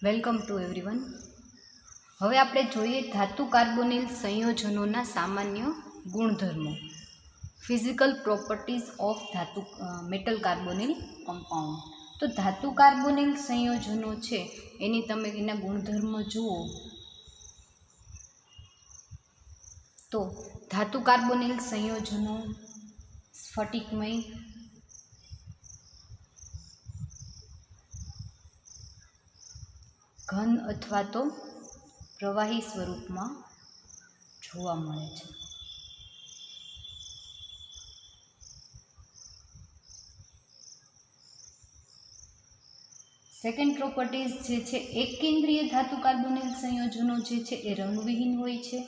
Welcome to everyone. હવે આપણે જોઈએ ધાતુ કાર્બોનિલ સંયોજનોના સામાન્ય ગુણધર્મો, physical properties of metal carbonyl compound. તો ધાતુ કાર્બોનિલ સંયોજનો છે એની તમે એના ગુણધર્મો જુઓ તો ધાતુ કાર્બોનિલ સંયોજનો સ્ફટિકમય, ઘન અથવા તો પ્રવાહી સ્વરૂપમાં જોવા મળે છે. સેકન્ડ પ્રોપર્ટીઝ જે છે, એક કેન્દ્રીય ધાતુ કાર્બોનિલ સંયોજનો જે છે એ રંગવિહીન હોય છે.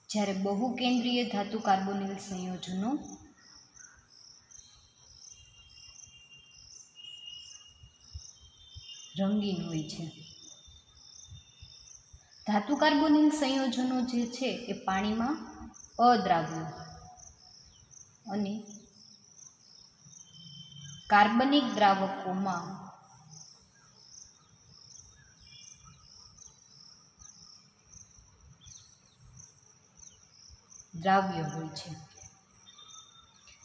જ્યારે બહુ કેન્દ્રીય ધાતુ કાર્બોનિલ સંયોજનો રંગીન હોય છે. ધાતુ કાર્બોનિલ સંયોજનો જે છે એ પાણીમાં અદ્રાવ્ય અને કાર્બનિક દ્રાવકોમાં દ્રાવ્ય હોય છે.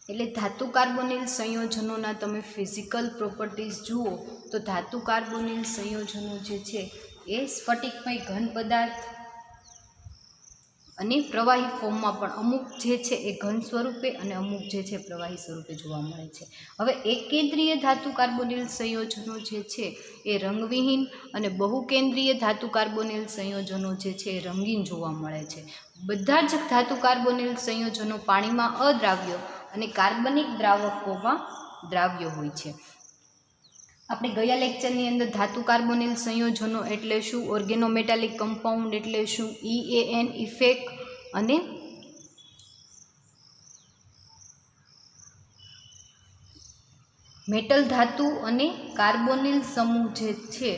એટલે ધાતુ કાર્બોનિલ સંયોજનોના તમે ફિઝિકલ પ્રોપર્ટીઝ જુઓ તો ધાતુ કાર્બોનિલ સંયોજનો જે છે એ સ્ફટિકમય ઘન પદાર્થ અને પ્રવાહી ફોર્મમાં પણ અમુક જે છે એ ઘન સ્વરૂપે અને અમુક જે છે પ્રવાહી સ્વરૂપે જોવા મળે છે. હવે એક કેન્દ્રીય ધાતુ કાર્બોનિલ સંયોજનો જે છે એ રંગવિહીન અને બહુ કેન્દ્રીય ધાતુ કાર્બોનિલ સંયોજનો જે છે એ રંગીન જોવા મળે છે. બધા જ ધાતુ કાર્બોનિલ સંયોજનો પાણીમાં અદ્રાવ્ય અને કાર્બનિક દ્રાવકોમાં દ્રાવ્ય હોય છે. આપણે ગયા લેક્ચરની અંદર ધાતુ કાર્બોનિલ સંયોજનો એટલે શું, ઓર્ગેનોમેટાલિક કમ્પાઉન્ડ એટલે શું, EAN ઇફેક્ટ અને મેટલ ધાતુ અને કાર્બોનિલ સમૂહ જે છે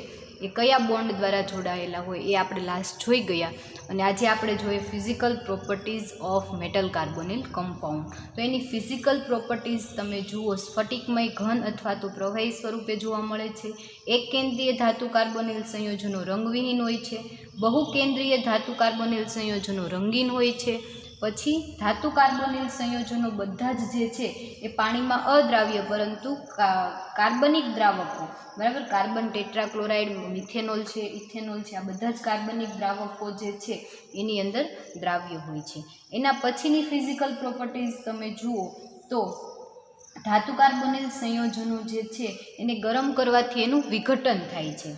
એ કયા બોન્ડ દ્વારા જોડાયેલા હોય એ આપણે લાસ્ટ જોઈ ગયા. અને આજે આપણે જોઈએ physical properties of metal carbonyl compound. તો એની ફિઝિકલ પ્રોપર્ટીઝ તમે જુઓ, સ્ફટિકમય ઘન અથવા તો પ્રવાહી સ્વરૂપે જોવા મળે છે. એક કેન્દ્રીય ધાતુ કાર્બોનિલ સંયોજનો રંગવિહીન હોય છે. બહુ કેન્દ્રીય ધાતુ કાર્બોનિલ સંયોજનો રંગીન હોય છે. પછી ધાતુ કાર્બોનિલ સંયોજનો બધા જ જે છે એ પાણીમાં અદ્રાવ્ય પરંતુ કાર્બનિક દ્રાવકો, બરાબર, કાર્બન ટેટ્રાક્લોરાઇડ, મિથેનોલ છે, ઇથેનોલ છે, આ બધા જ કાર્બનિક દ્રાવકો જે છે એની અંદર દ્રાવ્ય હોય છે. એના પછીની ફિઝિકલ પ્રોપર્ટીઝ તમે જુઓ તો ધાતુ કાર્બોનિલ સંયોજનો જે છે એને ગરમ કરવાથી એનું વિઘટન થાય છે.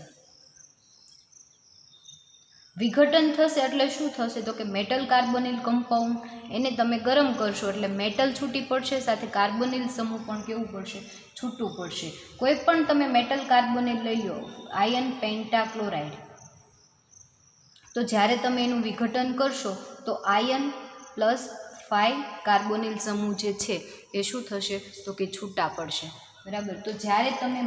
વિઘટન થશે એટલે શું થશે તો કે મેટલ કાર્બોનિલ કમ્પાઉન્ડ એને તમે ગરમ કરશો એટલે મેટલ છૂટી પડશે, સાથે કાર્બોનિલ સમૂહ પણ કેવું પડશે, છૂટું પડશે. કોઈ પણ તમે મેટલ કાર્બોનિલ લઈ લો, આયર્ન પેન્ટાક્લોરાઇડ, તો જ્યારે તમે એનું વિઘટન કરશો તો આયર્ન પ્લસ 5 કાર્બોનિલ સમૂહ જે છે એ શું થશે તો કે છૂટા પડશે, બરાબર. તો જ્યારે તમે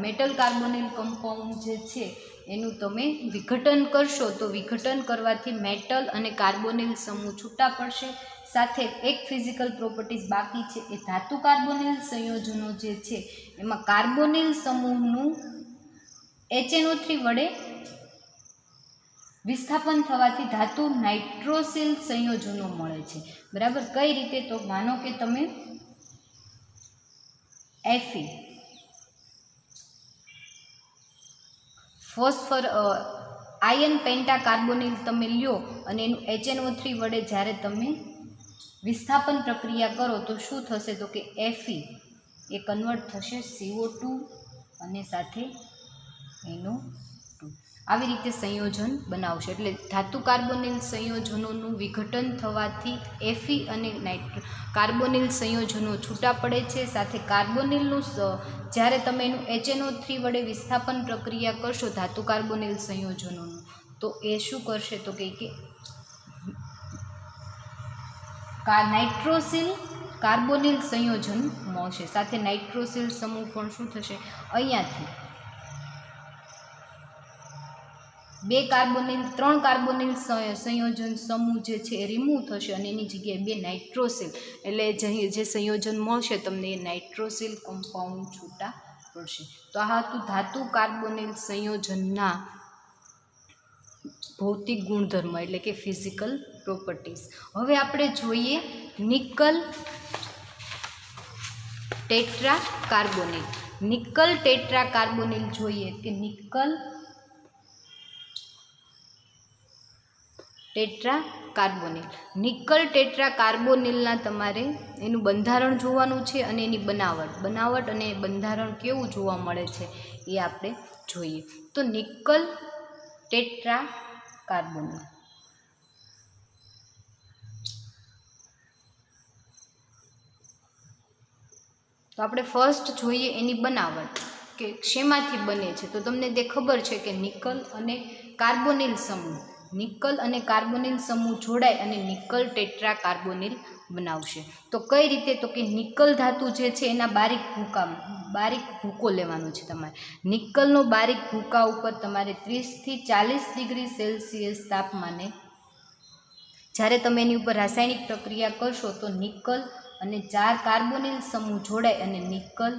મેટલ કાર્બોનિલ કમ્પાઉન્ડ જે છે એનું તમે વિઘટન કરશો તો વિઘટન કરવાથી મેટલ અને કાર્બોનિલ સમૂહ છૂટા પડશે. સાથે એક ફિઝિકલ પ્રોપર્ટીઝ બાકી છે, એ ધાતુ કાર્બોનિલ સંયોજનો જે છે એમાં કાર્બોનિલ સમૂહનું HNO3 વડે વિસ્થાપન થવાથી ધાતુ નાઇટ્રોસિલ સંયોજનો મળે છે, બરાબર. કઈ રીતે તો માનો કે તમે Fe ફોસ્ફર આયર્ન પેન્ટાકાર્બોનિલ તમે લ્યો અને એનું HNO3 વડે જ્યારે તમે વિસ્થાપન પ્રક્રિયા કરો તો શું થશે તો કે Fe એ કન્વર્ટ થશે CO2 અને સાથે NO2. આવી રીતે સંયોજન બનાવશે. એટલે ધાતુ કાર્બોનિલ સંયોજનોનું વિઘટન થવાથી Fe અને કાર્બોનિલ સંયોજનો છૂટા પડે છે. સાથે કાર્બોનિલનું જ્યારે તમે એનું HNO3 વડે વિસ્થાપન પ્રક્રિયા કરશો ધાતુ કાર્બોનિલ સંયોજનોનું તો એ શું કરશે તો કે નાઇટ્રોસિલ કાર્બોનિલ સંયોજન મળશે. સાથે નાઇટ્રોસિલ સમૂહ પણ શું થશે અહીંયાથી 3 કાર્બોનિલ સંયોજન સમૂહ જે છે એ રિમૂવ થશે અને એની જગ્યાએ 2 નાઇટ્રોસિલ એટલે જે સંયોજન મળશે તમને એ નાઇટ્રોસિલ કમ્પાઉન્ડ છૂટા પડશે. તો આ હતું ધાતુ કાર્બોનિલ સંયોજનના ભૌતિક ગુણધર્મ એટલે કે ફિઝિકલ પ્રોપર્ટીઝ. હવે આપણે જોઈએ nickel tetra carbonyl. Nickel tetra carbonyl જોઈએ કે nickel tetra carbonyl. Nickel tetra કાર્બોનિલના તમારે એનું બંધારણ જોવાનું છે અને એની બનાવટ અને બંધારણ કેવું જોવા મળે છે એ આપણે જોઈએ. તો નિકલ ટેટ્રા કાર્બોનિલ તો આપણે ફર્સ્ટ જોઈએ એની બનાવટ કે શેમાંથી બને છે. તો તમને તે ખબર છે કે નિકલ અને કાર્બોનિલ સમૂહ જોડાય અને નિકલ ટેટ્રા કાર્બોનિલ બનાવશે. તો કઈ રીતે? તો કે નિકલ ધાતુ જે છે એના બારીક ભૂકો લેવાનો છે તમારે. નિકલનો બારીક ભૂકા ઉપર તમારે 30 થી 40 ડિગ્રી સેલ્સિયસ તાપમાને જ્યારે તમે એની ઉપર રાસાયણિક પ્રક્રિયા કરશો તો નિકલ અને 4 કાર્બોનિલ સમૂહ જોડાય અને નિકલ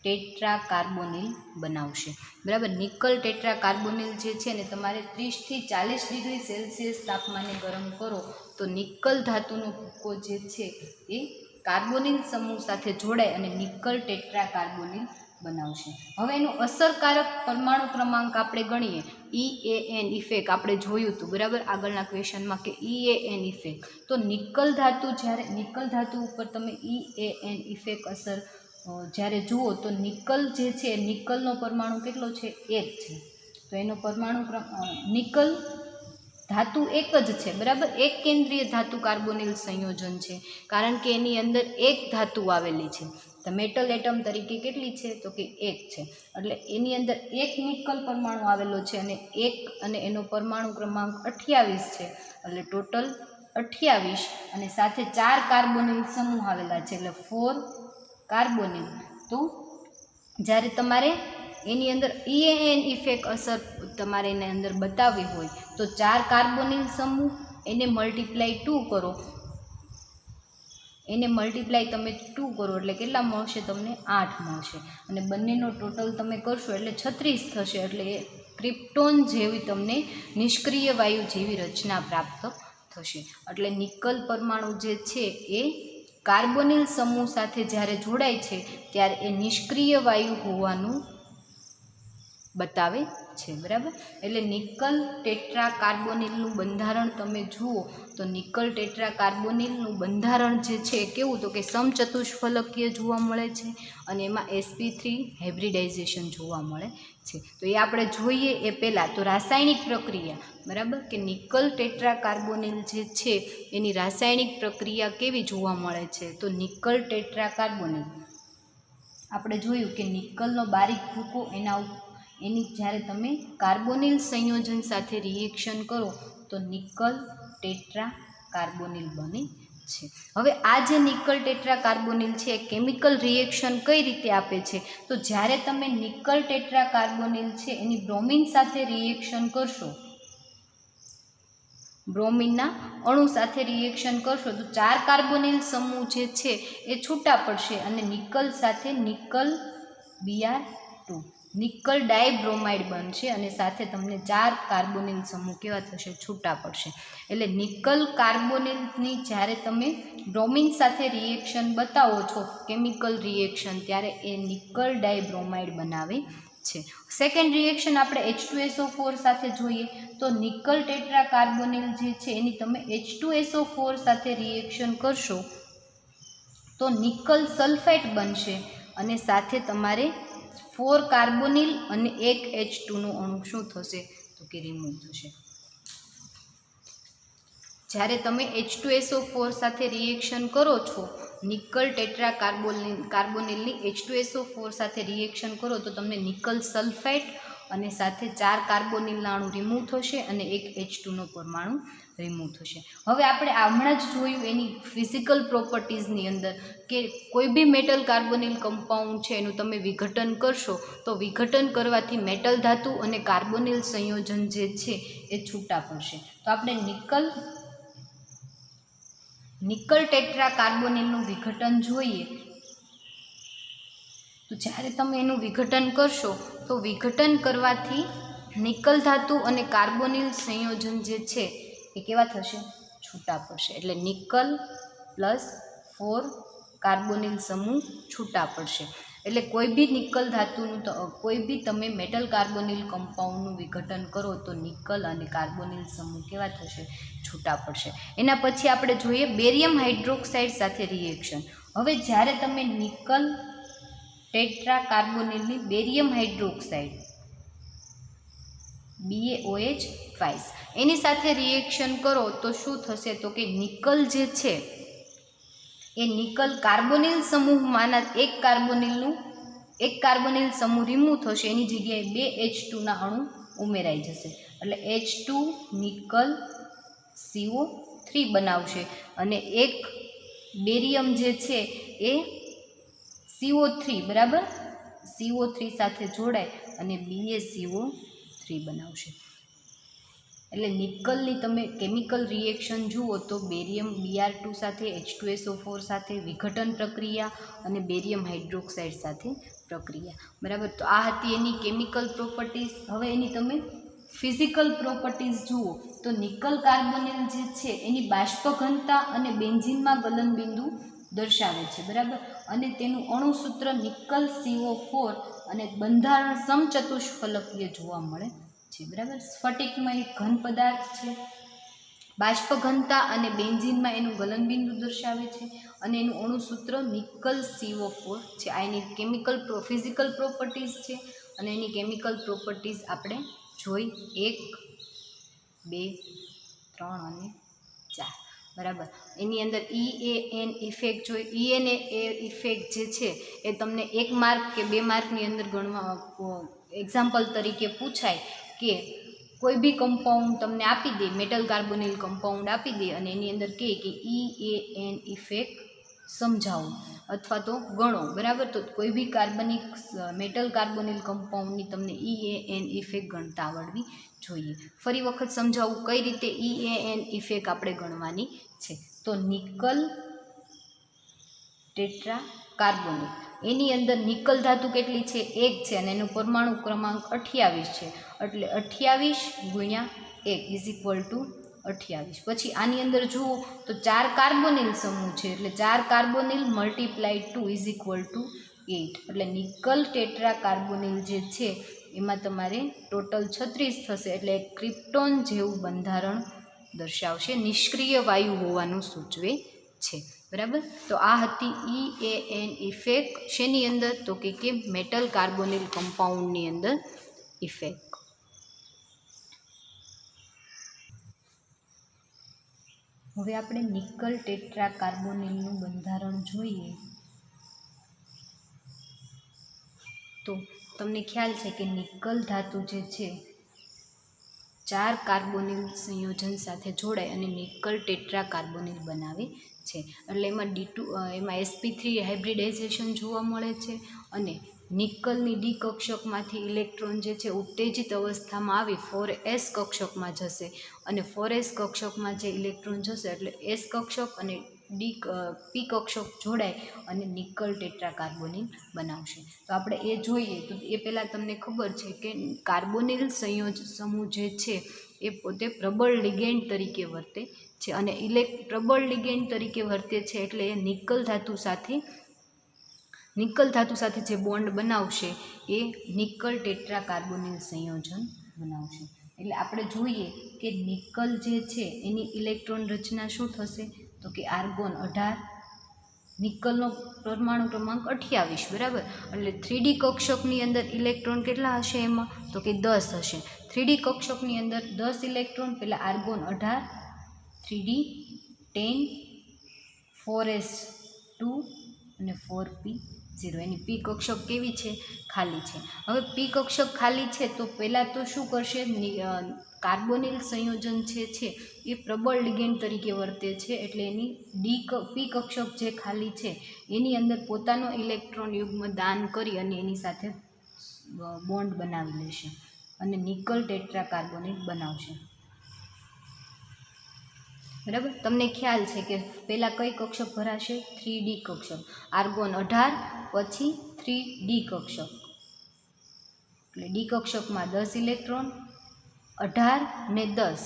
ટેટ્રા કાર્બોનિલ બનાવશે. બરાબર. નિકલ ટેટ્રા કાર્બોનિલ જે છે ને તમારે 30 થી 40 ડિગ્રી સેલ્સિયસ તાપમાને ગરમ કરો તો નિકલ ધાતુનો ભૂકો જે છે એ કાર્બોનિલ સમૂહ સાથે જોડાય અને નિકલ ટેટ્રા કાર્બોનિલ બનાવશે. હવે એનો અસરકારક પરમાણુ ક્રમાંક આપણે ગણીએ. EAN ઇફેક્ટ આપણે જોયું હતું બરાબર આગળના ક્વેશ્ચનમાં કે EAN ઇફેક્ટ. તો નિકલ ધાતુ ઉપર તમે EAN ઇફેક્ટ અસર જ્યારે જુઓ તો નિકલ જે છે નિકલનો પરમાણુ કેટલો છે? 1 છે. તો એનો પરમાણુ નિકલ ધાતુ એક જ છે બરાબર. એક કેન્દ્રીય ધાતુ કાર્બોનિલ સંયોજન છે કારણ કે એની અંદર એક ધાતુ આવેલી છે. તો મેટલ એટમ તરીકે કેટલી છે? તો કે 1 છે. એટલે એની અંદર એક નિકલ પરમાણુ આવેલો છે અને એનો પરમાણુ ક્રમાંક 28 છે. એટલે ટોટલ 28 અને સાથે 4 કાર્બોનિલ સમૂહ આવેલા છે એટલે 4 કાર્બોનિલ. તો જ્યારે તમારે એની અંદર EAN ઇફેક્ટ અસર તમારે એની અંદર બતાવવી હોય તો 4 કાર્બોનિલ સમૂહ એને મલ્ટીપ્લાય 2 કરો એટલે કેટલા મળશે? તમને 8 મળશે અને બંનેનો ટોટલ તમે કરશો એટલે 36 થશે. એટલે એ ક્રિપ્ટોન જેવી તમને નિષ્ક્રિય વાયુ જેવી રચના પ્રાપ્ત થશે. એટલે નિકલ પરમાણુ જે છે એ કાર્બોનિલ સમૂહ સાથે જ્યારે જોડાય છે ત્યારે એ નિષ્ક્રિય વાયુ હોવાનું બતાવે છે બરાબર. એટલે નિકલ ટેટ્રા કાર્બોનિલનું બંધારણ તમે જુઓ તો નિકલ ટેટ્રા કાર્બોનિલનું બંધારણ જે છે કેવું? તો કે સમચતુષ્ફલકીય જોવા મળે છે અને એમાં sp3 હાઇબ્રિડાઇઝેશન જોવા મળે છે. તો એ આપણે જોઈએ એ પહેલાં તો રાસાયણિક પ્રક્રિયા બરાબર કે નિકલ ટેટ્રા કાર્બોનિલ જે છે એની રાસાયણિક પ્રક્રિયા કેવી જોવા મળે છે? તો નિકલ ટેટ્રા કાર્બોનિલ આપણે જોયું કે નિકલનો બારીક ભૂકો એની જ્યારે તમે કાર્બોનિલ સંયોજન સાથે રિએક્શન કરો તો નિકલ ટેટ્રા કાર્બોનિલ બને છે. હવે આ જે નિકલ ટેટ્રા કાર્બોનિલ છે એ કેમિકલ રિએક્શન કઈ રીતે આપે છે? તો જ્યારે તમે નિકલ ટેટ્રા કાર્બોનિલ છે એની બ્રોમિન સાથે રિએક્શન કરશો, બ્રોમિનના અણુ સાથે રિએક્શન કરશો તો 4 કાર્બોનિલ સમૂહ જે છે એ છૂટા પડશે અને નિકલ સાથે નિકલ Br2 નિકલ ડાયબ્રોમાઇડ બનશે અને સાથે તમને 4 કાર્બોનિલ સમૂહ કેવા થશે? છૂટા પડશે. એટલે નિકલ કાર્બોનિલની જ્યારે તમે બ્રોમિન સાથે રિએક્શન બતાવો છો કેમિકલ રિએક્શન ત્યારે એ નિકલ ડાયબ્રોમાઇડ બનાવે છે. સેકન્ડ રિએક્શન આપણે H2SO4 સાથે જોઈએ તો નિકલ ટેટ્રા કાર્બોનિલ જે છે એની તમે H2SO4 સાથે રિએક્શન કરશો તો નિકલ સલ્ફેટ બનશે અને સાથે તમારે 4 કાર્બોનિલ અને 1 H2નું અણુ શું થશે? તો કે રિમૂવ થશે. જ્યારે તમે H2SO4 સાથે રિએક્શન કરો છો નિકલ ટેટ્રા કાર્બોનિલની H2SO4 સાથે રિએક્શન કરો તો તમને નિકલ સલ્ફેટ અને સાથે 4 કાર્બોનિલના અણુ રિમૂવ થશે અને એક H2નો પરમાણુ રિમૂવ થશે. હવે આપણે હમણાં જ જોયું એની ફિઝિકલ પ્રોપર્ટીઝની અંદર કે કોઈ બી મેટલ કાર્બોનિલ કમ્પાઉન્ડ છે એનું તમે વિઘટન કરશો તો વિઘટન કરવાથી મેટલ ધાતુ અને કાર્બોનિલ સંયોજન જે છે એ છૂટા પડશે. તો આપણે નિકલ ટેટ્રા કાર્બોનિલનું વિઘટન જોઈએ. તો જ્યારે તમે એનું વિઘટન કરશો તો વિઘટન કરવાથી નિકલ ધાતુ અને કાર્બોનિલ સંયોજન જે છે એ કેવા થશે? છૂટા પડશે. એટલે નિકલ પ્લસ 4 કાર્બોનિલ સમૂહ છૂટા પડશે. એટલે કોઈ બી નિકલ ધાતુનું કોઈ બી તમે મેટલ કાર્બોનિલ કમ્પાઉન્ડનું વિઘટન કરો તો નિકલ અને કાર્બોનિલ સમૂહ કેવા થશે? છૂટા પડશે. એના પછી આપણે જોઈએ બેરિયમ હાઇડ્રોક્સાઇડ સાથે રિએક્શન. હવે જ્યારે તમે નિકલ ટેટ્રા કાર્બોનિલની બેરિયમ હાઇડ્રોક્સાઇડ BaOH ટ્વાઇસ એની સાથે રિએક્શન કરો તો શું થશે? તો કે નિકલ જે છે એ નિકલ કાર્બોનિલ સમૂહમાંના એક કાર્બોનિલ સમૂહ રિમૂવ થશે, એની જગ્યાએ 2 H2ના અણુ ઉમેરાઈ જશે. એટલે H2 નિકલ CO3 બનાવશે અને એક બેરિયમ જે છે એ CO3 બરાબર CO3 સાથે જોડાય અને BaCO3 બનાવશે. એટલે નિકલની તમે કેમિકલ રિએક્શન જુઓ તો બેરિયમ Br2 સાથે H2SO4 સાથે વિઘટન પ્રક્રિયા અને બેરિયમ હાઇડ્રોક્સાઇડ સાથે પ્રક્રિયા. બરાબર. તો આ હતી એની કેમિકલ પ્રોપર્ટીઝ. હવે એની તમે ફિઝિકલ પ્રોપર્ટીઝ જુઓ તો નિકલ કાર્બોનિલ જે છે એની બાષ્પ ઘનતા અને બેન્ઝીનમાં ગલનબિંદુ દર્શાવે છે. બરાબર. અને તેનું અણુસૂત્ર નિકલ CO4 અને બંધારણ સમચતુષ્ફલકીય જોવા મળે છે. બરાબર. સ્ફટિકમાં એક ઘન પદાર્થ છે, બાષ્પ ઘનતા અને બેન્ઝીનમાં એનું ગલનબિંદુ દર્શાવે છે અને એનું અણુસૂત્ર નિકલ CO4 છે. આ એની ફિઝિકલ પ્રોપર્ટીઝ છે અને એની કેમિકલ પ્રોપર્ટીઝ આપણે જોઈ 1, 2, 3 અને 4. બરાબર. એની અંદર EAN ઇફેક્ટ જોઈ. EAN ઇફેક્ટ જે છે એ તમને 1 માર્ક કે 2 માર્કની અંદર ગણવા એક્ઝામ્પલ તરીકે પૂછાય કે કોઈ બી કમ્પાઉન્ડ તમને આપી દે, મેટલ કાર્બોનિલ કમ્પાઉન્ડ આપી દે અને એની અંદર કહે કે EAN ઇફેક્ટ સમજાવો અથવા તો ગણો. બરાબર. તો કોઈ બી મેટલ કાર્બોનિલ કમ્પાઉન્ડની તમને EAN ઇફેક્ટ ગણતા આવડવી જોઈએ. ફરી વખત સમજાવું કઈ રીતે EAN ઇફેક્ટ આપણે ગણવાની છે. તો નિકલ ટેટ્રા કાર્બોનિલ એની અંદર નિકલ ધાતુ કેટલી છે? 1 છે અને એનો પરમાણુ ક્રમાંક 28 છે. એટલે 28 ગુણ્યા 1 28. પછી આની અંદર જુઓ તો 4 કાર્બોનિલ સમૂહ છે એટલે 4 કાર્બોનિલ મલ્ટીપ્લાય 2 8. એટલે નિકલ ટેટ્રા કાર્બોનિલ જે છે એમાં તમારે ટોટલ 36 થશે. એટલે ક્રિપ્ટોન જેવું બંધારણ દર્શાવશે, નિષ્ક્રિય વાયુ હોવાનું સૂચવે છે. બરાબર. તો આ હતી EAN ઇફેક્ટ. શેની અંદર? તો કે મેટલ કાર્બોનિલ કમ્પાઉન્ડની અંદર ઇફેક્ટ. હવે આપણે નિકલ ટેટ્રા કાર્બોનિલનું બંધારણ જોઈએ તો તમને ખ્યાલ છે કે નિકલ ધાતુ જે છે 4 કાર્બોનિલ સંયોજન સાથે જોડાય અને નિકલ ટેટ્રા કાર્બોનિલ બનાવે છે. એટલે એમાં sp3 હાઇબ્રિડાઇઝેશન જોવા મળે છે અને નિકલની ડી કક્ષકમાંથી ઇલેક્ટ્રોન જે છે ઉત્તેજિત અવસ્થામાં આવી 4s કક્ષકમાં જશે અને 4s કક્ષકમાં જે ઇલેક્ટ્રોન જશે એટલે s કક્ષક અને p કક્ષક જોડાય અને નિકલ ટેટ્રા કાર્બોનિલ બનાવશે. તો આપણે એ જોઈએ તો એ પહેલાં તમને ખબર છે કે કાર્બોનિલ સમૂહ જે છે એ પોતે પ્રબળ લિગેન્ડ તરીકે વર્તે છે અને પ્રબળ લિગેન્ડ તરીકે વર્તે છે એટલે એ નિકલ ધાતુ સાથે જે બોન્ડ બનાવશે એ નિકલ ટેટ્રા કાર્બોનિલ સંયોજન બનાવશે. એટલે આપણે જોઈએ કે નિકલ જે છે એની ઇલેક્ટ્રોન રચના શું થશે? તો કે આર્ગોન 18, નિકલનો પરમાણુ ક્રમાંક 28. બરાબર. એટલે 3D કક્ષકની અંદર ઇલેક્ટ્રોન કેટલા હશે એમાં? તો કે 10 હશે. 3D કક્ષકની અંદર 10 ઇલેક્ટ્રોન, પહેલાં આર્ગોન 18, 3D 10, 4s2 અને 4p 0. એની પી કક્ષક કેવી છે? ખાલી છે. હવે પી કક્ષક ખાલી છે તો પહેલાં તો શું કરશે? કાર્બોનિલ સંયોજન છે એ પ્રબળ લિગેન્ડ તરીકે વર્તે છે, એટલે એની પી કક્ષક જે ખાલી છે એની અંદર પોતાનો ઇલેક્ટ્રોન યુગ્મ દાન કરી અને એની સાથે બોન્ડ બનાવી લેશે અને નિકલ ટેટ્રા કાર્બોનેટ બનાવશે. બરાબર, તમને ખ્યાલ છે કે પહેલાં કઈ કક્ષક ભરાશે? 3D કક્ષક. આર્ગોન 18, પછી 3D કક્ષક, એટલે ડી કક્ષકમાં 10 ઇલેક્ટ્રોન, 18 ને 10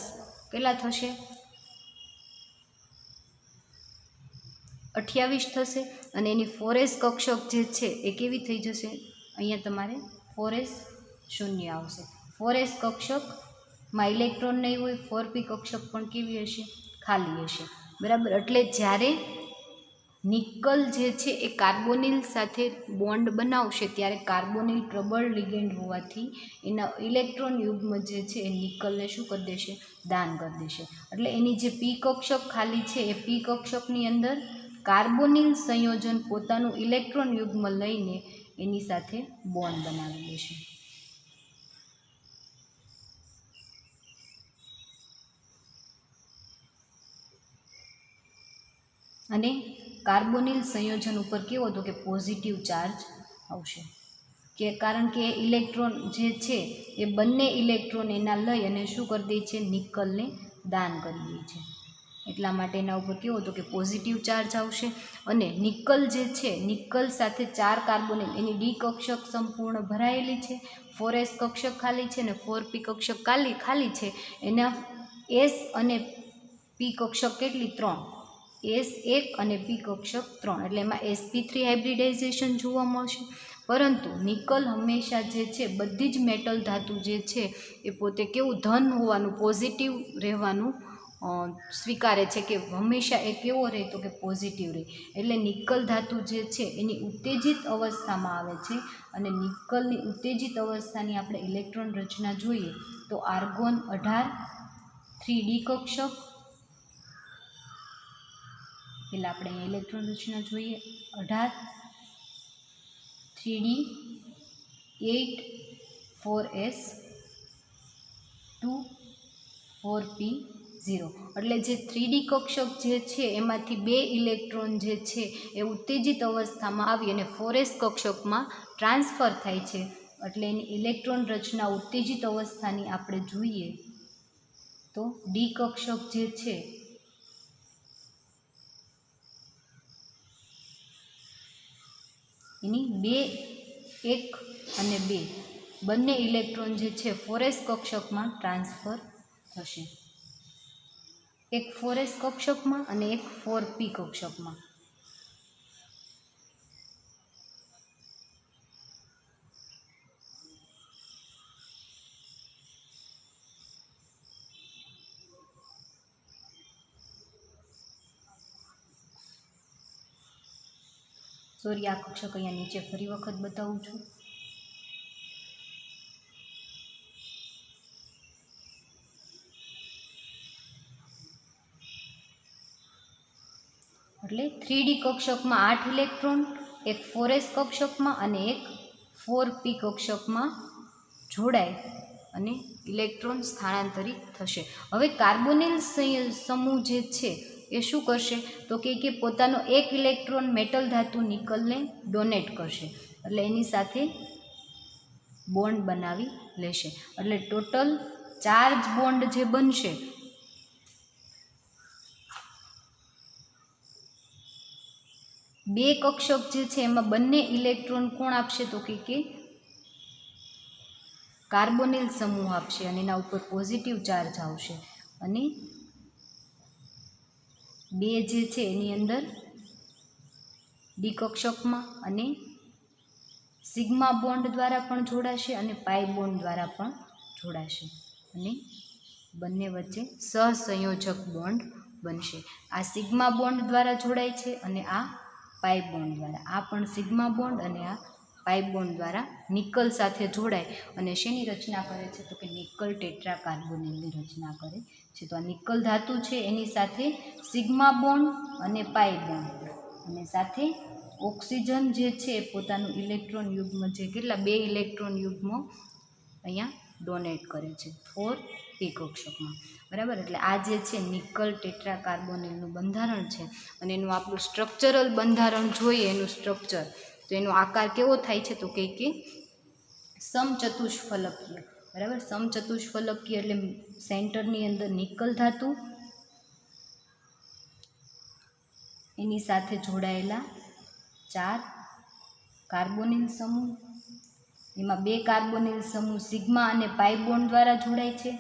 કેટલા થશે? 28 થશે. અને એની 4s કક્ષક જે છે એ કેવી થઈ જશે? અહીંયા તમારે 4s શૂન્ય આવશે. 4s કક્ષકમાં ઇલેક્ટ્રોન નહીં હોય, 4p કક્ષક પણ કેવી હશે? ખાલી હશે. બરાબર, એટલે જ્યારે નિકલ જે છે એ કાર્બોનિલ સાથે બોન્ડ બનાવશે ત્યારે કાર્બોનિલ પ્રબળ લિગેન્ડ હોવાથી એના ઇલેક્ટ્રોન યુગ્મ જે છે એ નિકલને શું કરી દેશે? દાન કરી દેશે. એટલે એની જે પી કક્ષક ખાલી છે એ પી કક્ષકની અંદર કાર્બોનિલ સંયોજન પોતાનું ઇલેક્ટ્રોન યુગ્મ લઈને એની સાથે બોન્ડ બનાવી દેશે. અને કાર્બોનિલ સંયોજન ઉપર કેવો હતો કે પોઝિટિવ ચાર્જ આવશે, કે કારણ કે ઇલેક્ટ્રોન જે છે એ બંને ઇલેક્ટ્રોન એના લઈ અને શું કરી દે છે? નિકલને દાન કરી દે છે. એટલા માટે એના ઉપર કેવો હતો કે પોઝિટિવ ચાર્જ આવશે. અને નિકલ જે છે, નિકલ સાથે 4 કાર્બોનિલ, એની ડી કક્ષક સંપૂર્ણ ભરાયેલી છે, 4s કક્ષક ખાલી છે ને 4p કક્ષક ખાલી છે. એના s અને p કક્ષક કેટલી? 3. S1 અને p કક્ષક 3, એટલે એમાં sp3 હાઇબ્રિડાઇઝેશન જોવા મળશે. પરંતુ નિકલ હંમેશા જે છે બધી જ મેટલ ધાતુ જે છે એ પોતે કેવું ધન હોવાનું, પોઝિટિવ રહેવાનું સ્વીકારે છે, કે હંમેશા એ કેવો રહે તો કે પોઝિટિવ રહે. એટલે નિકલ ધાતુ જે છે એની ઉત્તેજિત અવસ્થામાં આવે છે. અને નિકલની ઉત્તેજિત અવસ્થાની આપણે ઇલેક્ટ્રોન રચના જોઈએ તો આર્ગોન 18 3D કક્ષક, એટલે આપણે અહીંયા ઇલેક્ટ્રોન રચના જોઈએ 18 3D 8 4s 2 4p 0. એટલે જે 3D કક્ષક જે છે એમાંથી 2 ઇલેક્ટ્રોન જે છે એ ઉત્તેજિત અવસ્થામાં આવી અને 4s કક્ષકમાં ટ્રાન્સફર થાય છે. એટલે એની ઇલેક્ટ્રોન રચના ઉત્તેજિત અવસ્થાની આપણે જોઈએ તો ડી કક્ષક જે છે એની 2 1 અને 2 બંને ઇલેક્ટ્રોન જે છે 4s કક્ષકમાં ટ્રાન્સફર થશે. એક 4s કક્ષકમાં અને એક 4p કક્ષકમાં. સોરી, આ કક્ષક અહીંયા નીચે ફરી વખત બતાવું છું. એટલે 3D કક્ષકમાં 8 ઇલેક્ટ્રોન, એક 4s કક્ષકમાં અને એક 4p કક્ષકમાં જોડાય અને ઇલેક્ટ્રોન સ્થાનાંતરિત થશે. હવે કાર્બોનિલ સમૂહ જે છે એ શું કરશે તો કે પોતાનો એક ઇલેક્ટ્રોન મેટલ ધાતુ નિકલને ડોનેટ કરશે, એટલે એની સાથે બોન્ડ બનાવી લેશે. એટલે ટોટલ ચાર્જ બોન્ડ જે બનશે બે કક્ષક જે છે એમાં બંને ઇલેક્ટ્રોન કોણ આપશે તો કે કાર્બોનિલ સમૂહ આપશે અને એના ઉપર પોઝિટિવ ચાર્જ આવશે. અને 2 જે છે એની અંદર ડી કક્ષકમાં અને સિગ્મા બોન્ડ દ્વારા પણ જોડાશે અને પાઈ બોન્ડ દ્વારા પણ જોડાશે અને બંને વચ્ચે સહસંયોજક બોન્ડ બનશે. આ સિગ્મા બોન્ડ દ્વારા જોડાય છે અને આ પાઈ બોન્ડ દ્વારા. આ પણ સિગ્મા બોન્ડ અને આ પાઈ બોન્ડ દ્વારા નિકલ સાથે જોડાય અને શેની રચના કરે છે તો કે નિકલ ટેટ્રા કાર્બોનિલની રચના કરે છે. તો આ નિકલ ધાતુ છે એની સાથે સિગ્મા બોન્ડ અને પાઈ બોન્ડ અને સાથે ઓક્સિજન જે છે પોતાનું ઇલેક્ટ્રોન યુગ્મ જે કેટલા 2 ઇલેક્ટ્રોન યુગ્મ અહીંયા ડોનેટ કરે છે 4p કક્ષકમાં, બરાબર. એટલે આ જે છે નિકલ ટેટ્રાકાર્બોનિલનું બંધારણ છે અને એનું આપણું સ્ટ્રક્ચરલ બંધારણ જોઈએ, એનું સ્ટ્રક્ચર, તો એનો આકાર કેવો થાય છે તો કે સમચતુષ્ફલકીય, બરાબર. સમચતુષ્ફલકીય એટલે સેન્ટરની અંદર નિકલ ધાતુ, એની સાથે જોડાયેલા 4 કાર્બોનિલ સમૂહ, એમાં 2 કાર્બોનિલ સમૂહ સિગ્મા અને પાઈ બોન્ડ દ્વારા જોડાય છે